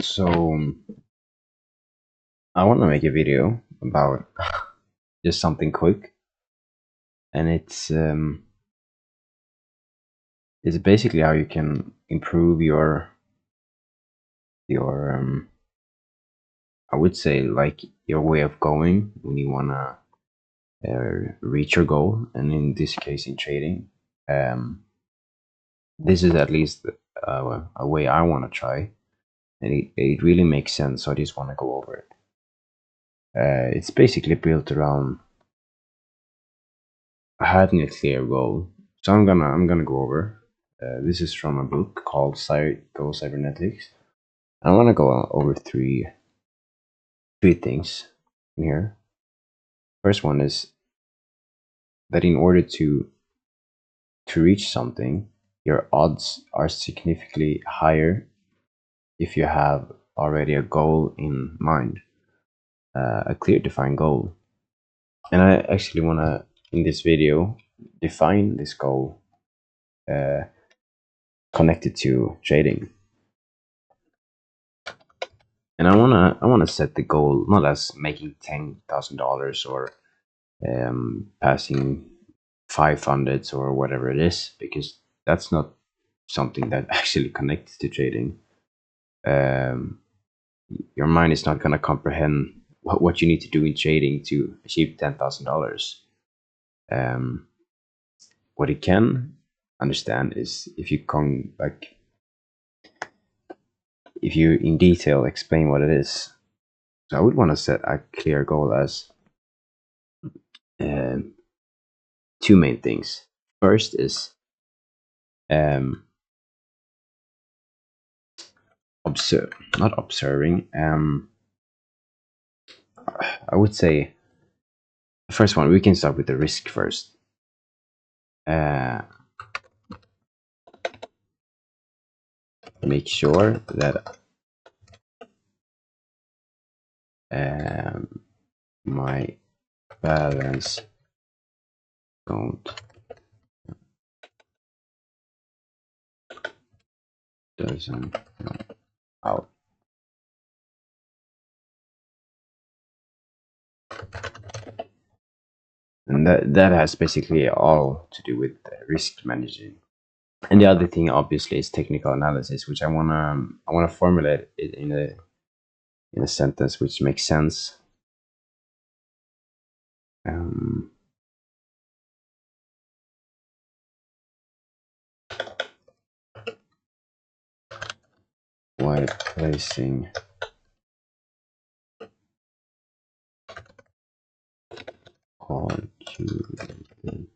So I want to make a video about just something quick, and it's basically how you can improve your I would say like your way of going when you wanna reach your goal, and in this case in trading. This is at least a way I want to try, and it really makes sense. So I just want to go over it. It's basically built around having a clear goal. So I'm gonna go over. This is from a book called Go Cybernetics. I want to go over three things in here. First one is that in order to reach something, your odds are significantly higher if you have already a goal in mind, a clear defined goal. And I actually want to, in this video, define this goal uh, connected to trading. And I wanna set the goal not as making $10,000 or passing 500s or whatever it is, because that's not something that actually connects to trading. Um, your mind is not gonna comprehend what you need to do in trading to achieve $10,000. What it can understand is if you if you in detail explain what it is. So I would want to set a clear goal as um, two main things. First is um, not observing. I would say the first one, we can start with the risk first. Make sure that my balance don't doesn't run out. And that has basically all to do with risk managing. And the other thing, obviously, is technical analysis, which I wanna formulate it in a sentence which makes sense. While placing calculated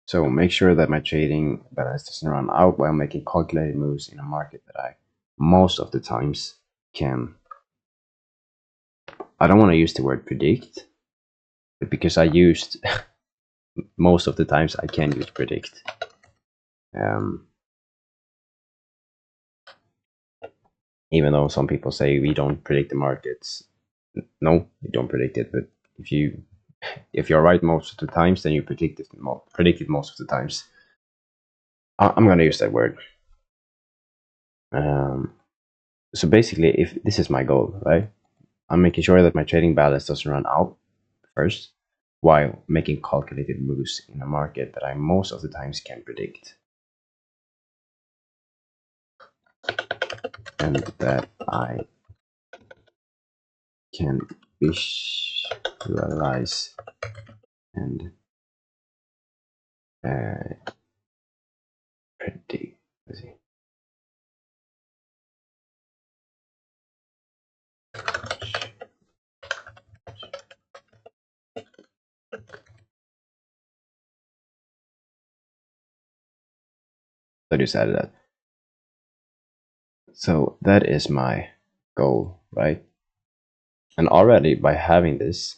So make sure that my trading balance doesn't run out while making calculated moves in a market that I most of the times can. I don't want to use the word predict, but because I used most of the times I can use predict. Even though some people say we don't predict the markets, no, we don't predict it. But if you're right most of the times, then you predict it most of the times. I'm gonna use that word. So basically, if this is my goal, right, I'm making sure that my trading balance doesn't run out first, while making calculated moves in a market that I most of the times can predict, and that I can visualize and predict. Let's see. So I just added that. So that is my goal, right? And already by having this,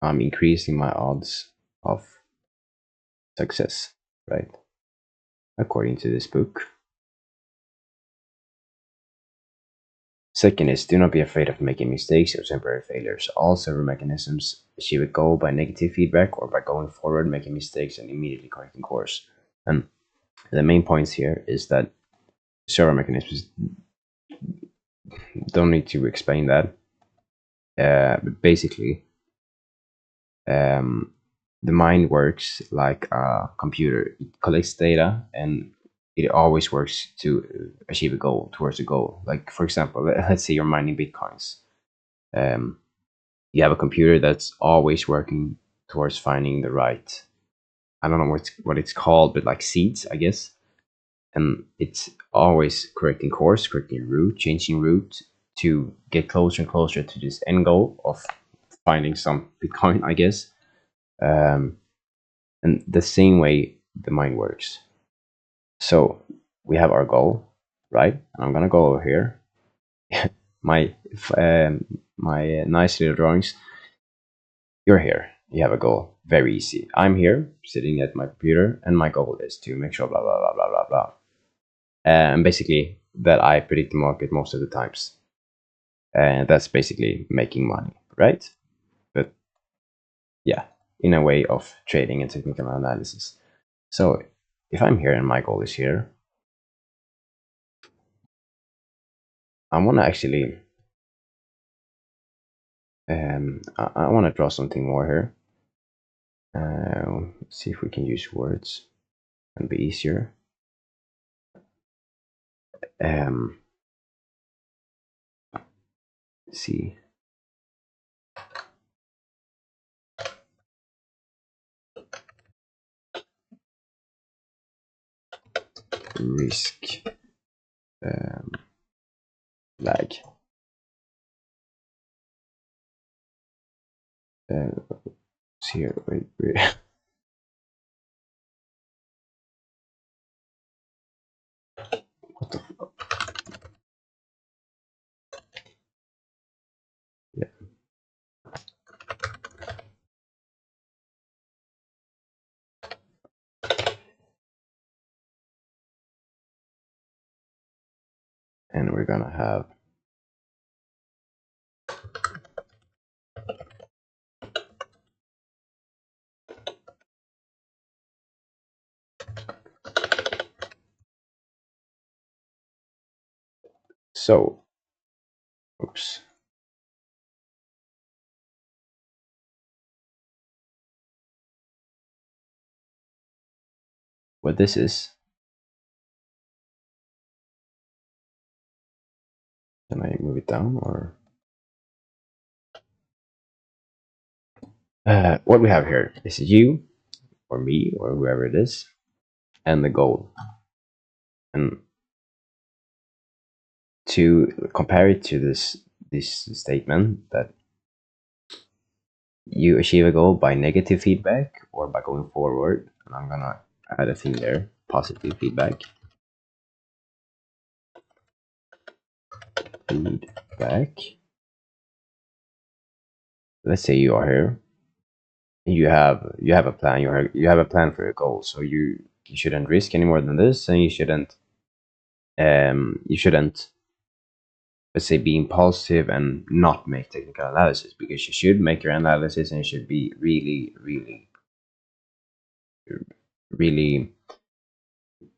I'm increasing my odds of success, right? According to this book. Second is, do not be afraid of making mistakes or temporary failures. All several mechanisms achieve a goal by negative feedback or by going forward, making mistakes, and immediately correcting course. And the main points here is that servo mechanisms, don't need to explain that. But basically, um, the mind works like a computer. It collects data and it always works to achieve a goal, towards a goal. Like, for example, let's say you're mining bitcoins. Um, you have a computer that's always working towards finding the right, I don't know what it's called, but like seeds, I guess. And it's always correcting course, correcting route, changing route to get closer and closer to this end goal of finding some Bitcoin, I guess. Um, and the same way the mind works. So we have our goal, right? And I'm gonna go over here. my my nice little drawings. You're here. You have a goal. Very easy. I'm here, sitting at my computer, and my goal is to make sure blah blah blah blah blah blah. And basically that I predict the market most of the times. And that's basically making money, right? But yeah, in a way of trading and technical analysis. So if I'm here and my goal is here, I want to actually I want to draw something more here. See if we can use words and be easier. Um, see. Risk lag. Here, wait. What the? Yeah. And we're gonna have so. Oops. What this is? Can I move it down or? What we have here is you or me or whoever it is, and the goal. And to compare it to this statement that you achieve a goal by negative feedback or by going forward, and I'm gonna add a thing there, positive feedback. Feedback. Let's say you are here. You have a plan. You have a plan for your goal. So you shouldn't risk any more than this, and you shouldn't, let's say, be impulsive and not make technical analysis, because you should make your analysis and you should be really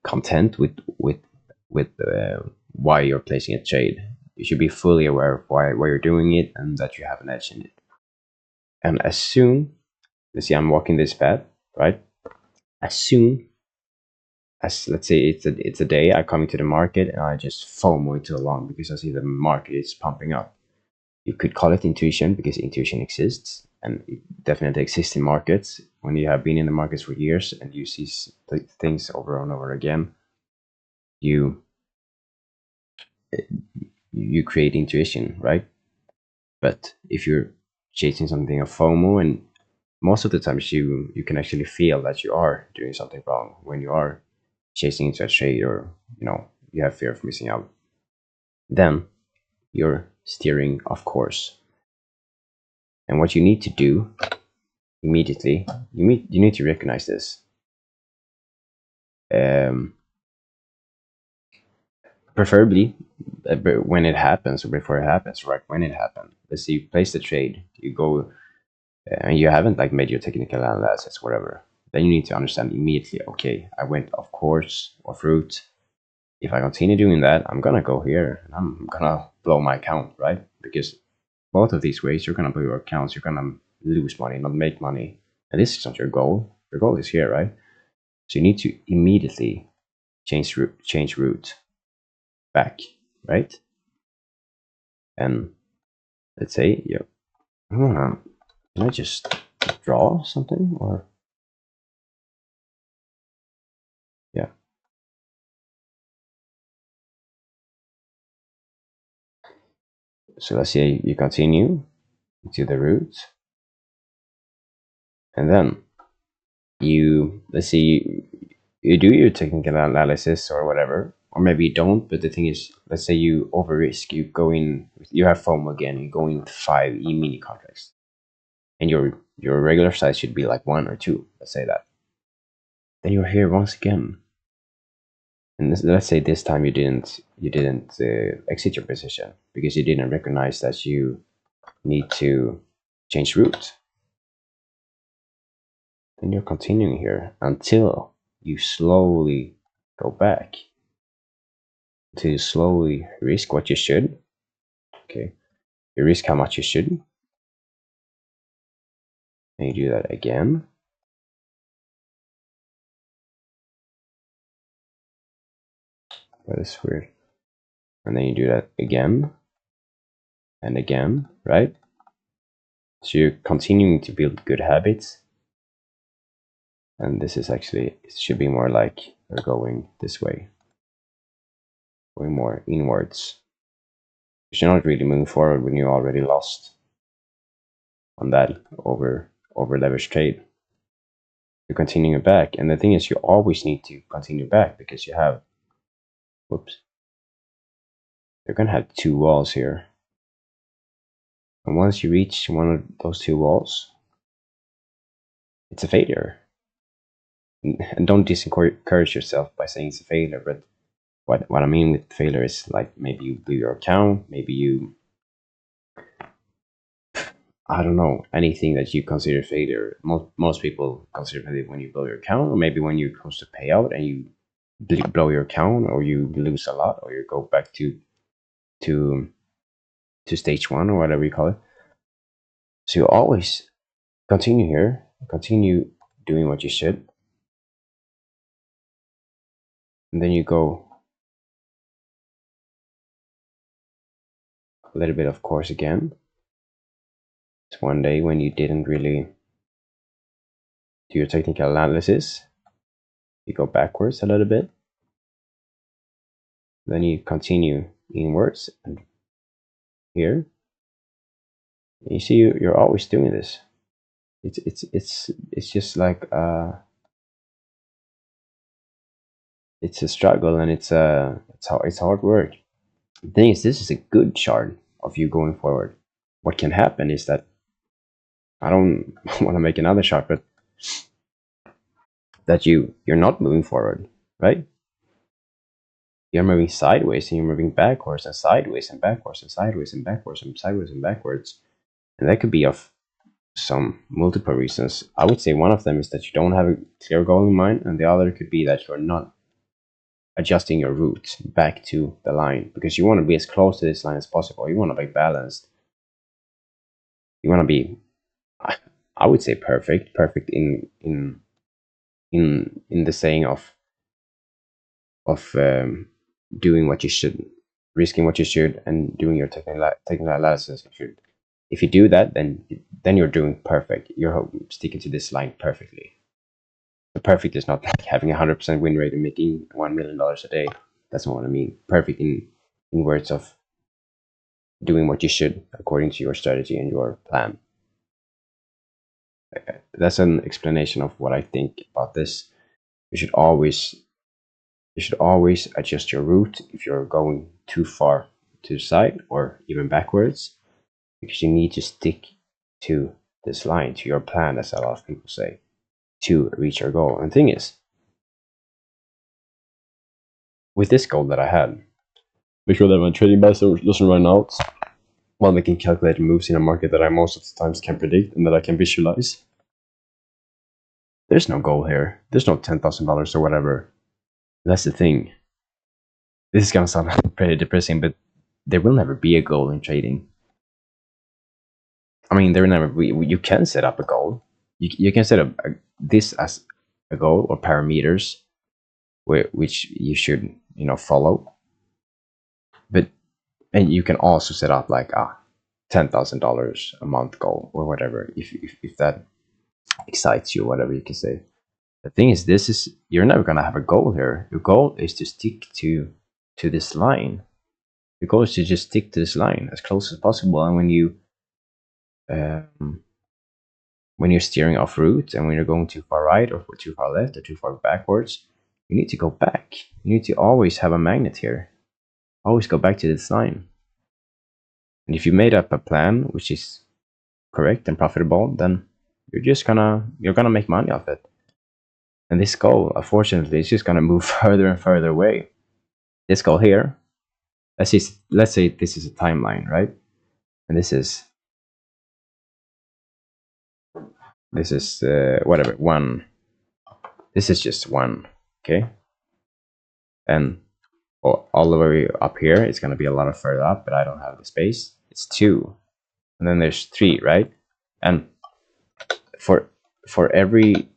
content with why you're placing a trade. You should be fully aware of why you're doing it and that you have an edge in it. And as soon, let's see, I'm walking this path, right? As soon as, let's say, it's a day I come into the market and I just FOMO into a long because I see the market is pumping up. You could call it intuition, because intuition exists, and it definitely exists in markets. When you have been in the markets for years and you see things over and over again, you you create intuition, right? But if you're chasing something of FOMO, and most of the times you can actually feel that you are doing something wrong when you are chasing into a trade, or you have fear of missing out, then you're steering off course. And what you need to do immediately, you need to recognize this. Preferably when it happens, or before it happens, right when it happened. Let's say you place the trade, you go, and you haven't like made your technical analysis, whatever. Then you need to understand immediately, okay, I went off course, off route. If I continue doing that, I'm gonna go here and I'm gonna blow my account, right? Because both of these ways, you're gonna blow your accounts, you're gonna lose money, not make money. And this is not your goal. Your goal is here, right? So you need to immediately change route back, right? And let's say, yeah, can I just draw something, or yeah? So let's say you continue to the route, and then let's see, you do your technical analysis or whatever, or maybe you don't. But the thing is, let's say you over risk, you have FOMO again, you go in with 5 e-mini contracts, and your regular size should be like 1 or 2. Let's say that. Then you're here once again, and let's say this time you didn't exit your position because you didn't recognize that you need to change route. Then you're continuing here until you slowly go back, to slowly risk what you should. Okay, you risk how much you should, and you do that again. That is weird. And then you do that again and again, right? So you're continuing to build good habits. And this is actually, it should be more like you're going this way, going more inwards. You're not really moving forward when you already lost on that over leverage trade. You're continuing back, and the thing is, you always need to continue back because you have, whoops, you're gonna have 2 walls here, and once you reach one of those 2 walls, it's a failure. And don't discourage yourself by saying it's a failure, but what I mean with failure is like maybe you blew your account, maybe you, I don't know, anything that you consider failure. Most people consider failure when you blow your account, or maybe when you close to payout and you blow your account, or you lose a lot, or you go back to stage 1 or whatever you call it. So you always continue here, continue doing what you should, and then you go a little bit of course again. It's one day when you didn't really do your technical analysis, you go backwards a little bit, then you continue inwards, and here you see you're always doing this. It's just like it's a struggle, and it's hard work. The thing is, this is a good chart of you going forward. What can happen is that, I don't want to make another chart, but that you're not moving forward, right? You're moving sideways, and you're moving backwards and sideways and backwards and sideways and backwards and sideways and backwards. And that could be of some multiple reasons. I would say one of them is that you don't have a clear goal in mind, and the other could be that you're not adjusting your route back to the line, because you want to be as close to this line as possible. You want to be balanced. You want to be, I would say, perfect in the saying of doing what you should, risking what you should, and doing your technical analysis. If you do that, then you're doing perfect. You're sticking to this line perfectly. The perfect is not like having 100% win rate and making $1 million a day. That's not what I mean. Perfect in words of doing what you should according to your strategy and your plan. That's an explanation of what I think about this. You should always You should always adjust your route if you're going too far to the side or even backwards, because you need to stick to this line, to your plan, as a lot of people say, to reach your goal. And the thing is, with this goal that I had, make sure that my trading basket doesn't run out while making calculated moves in a market that I most of the times can predict and that I can visualize. There's no goal here. There's no $10,000 or whatever. That's the thing. This is gonna sound pretty depressing, but there will never be a goal in trading. I mean, there will never be. You can set up a goal. You can set up this as a goal or parameters, which you should follow. But and you can also set up like a $10,000 a month goal or whatever, if that excites you, whatever you can say. The thing is, you're never gonna have a goal here. Your goal is to stick to this line. The goal is to just stick to this line as close as possible. And when you're steering off route and when you're going too far right or too far left or too far backwards, you need to go back. You need to always have a magnet here. Always go back to this line. And if you made up a plan which is correct and profitable, then you're gonna make money off it. And this goal, unfortunately, is just gonna move further and further away. This goal here, let's say this is a timeline, right? And this is whatever, one. This is just one, okay? And all the way up here, it's gonna be a lot further up, but I don't have the space. It's 2, and then there's 3, right? And for every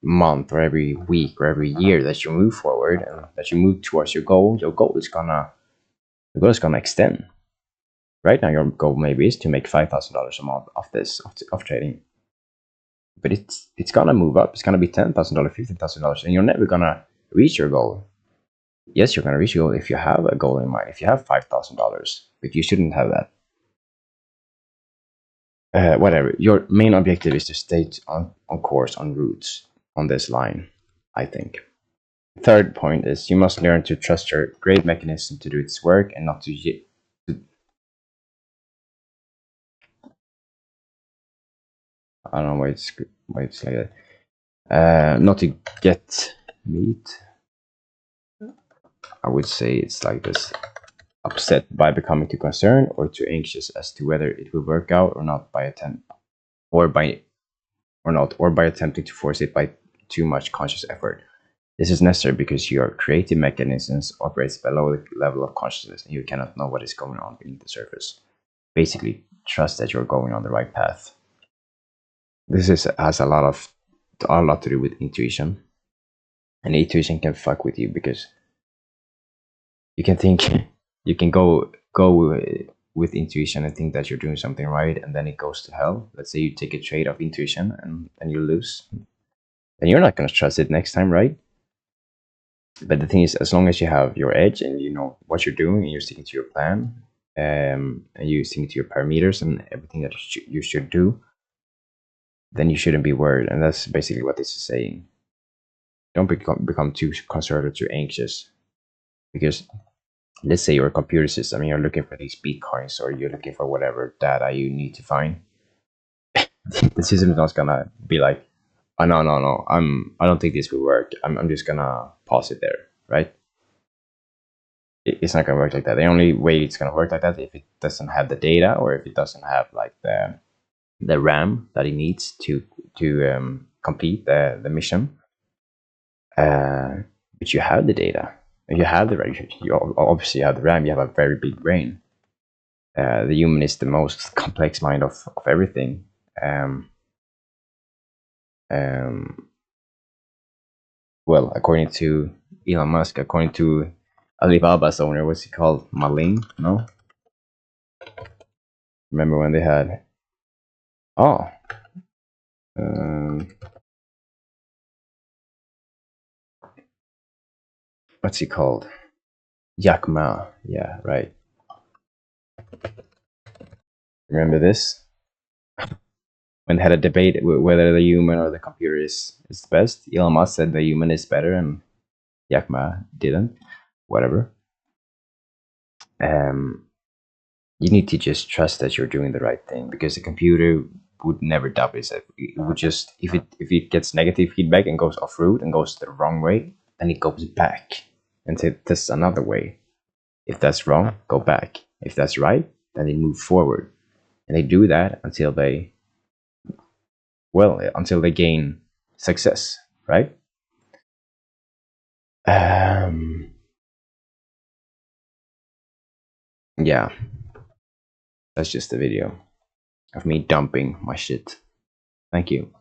month or every week or every year that you move forward and that you move towards your goal is gonna extend. Right now, your goal maybe is to make $5,000 a month off this of trading, but it's gonna move up. It's gonna be $10,000, $15,000, and you're never gonna reach your goal. Yes, you're gonna reach your goal if you have a goal in mind. If you have $5,000, but you shouldn't have that. Whatever. Your main objective is to stay on course, on routes, on this line, I think. Third point is you must learn to trust your grade mechanism to do its work and not to I don't know why it's like that. Not to get meat. I would say it's like this: upset by becoming too concerned or too anxious as to whether it will work out or not by attempting to force it by too much conscious effort. This is necessary because your creative mechanisms operates below the level of consciousness and you cannot know what is going on beneath the surface. Basically, trust that you're going on the right path. This has a lot to do with intuition, and intuition can fuck with you because you can go with intuition and think that you're doing something right, and then it goes to hell. Let's say you take a trade of intuition and you lose, then you're not going to trust it next time, right? But the thing is, as long as you have your edge and you know what you're doing and you're sticking to your plan, and you're sticking to your parameters and everything that you should do, then you shouldn't be worried. And that's basically what this is saying. Don't become too conservative, too anxious, because let's say you're a computer system and you're looking for these bitcoins or you're looking for whatever data you need to find. The system is not gonna be like, oh no, I don't think this will work. I'm just gonna pause it there, right? It's not gonna work like that. The only way it's gonna work like that if it doesn't have the data or if it doesn't have like the RAM that it needs to complete the mission. But you have the data. You have you obviously have the RAM. You have a very big brain. The human is the most complex mind of everything. Well, according to Elon Musk, according to Alibaba's owner, what's he called? Malin? No? Remember when they had... Oh. What's he called? Jack Ma. Yeah, right. Remember this? when they had a debate whether the human or the computer is the best, Elon Musk said the human is better, and Jack Ma didn't. Whatever. You need to just trust that you're doing the right thing, because the computer would never double itself. It would just, if it gets negative feedback and goes off route and goes the wrong way, then it goes back and tests another way. If that's wrong, go back. If that's right, then they move forward, and they do that until they gain success, right? Yeah, that's just a video of me dumping my shit. Thank you.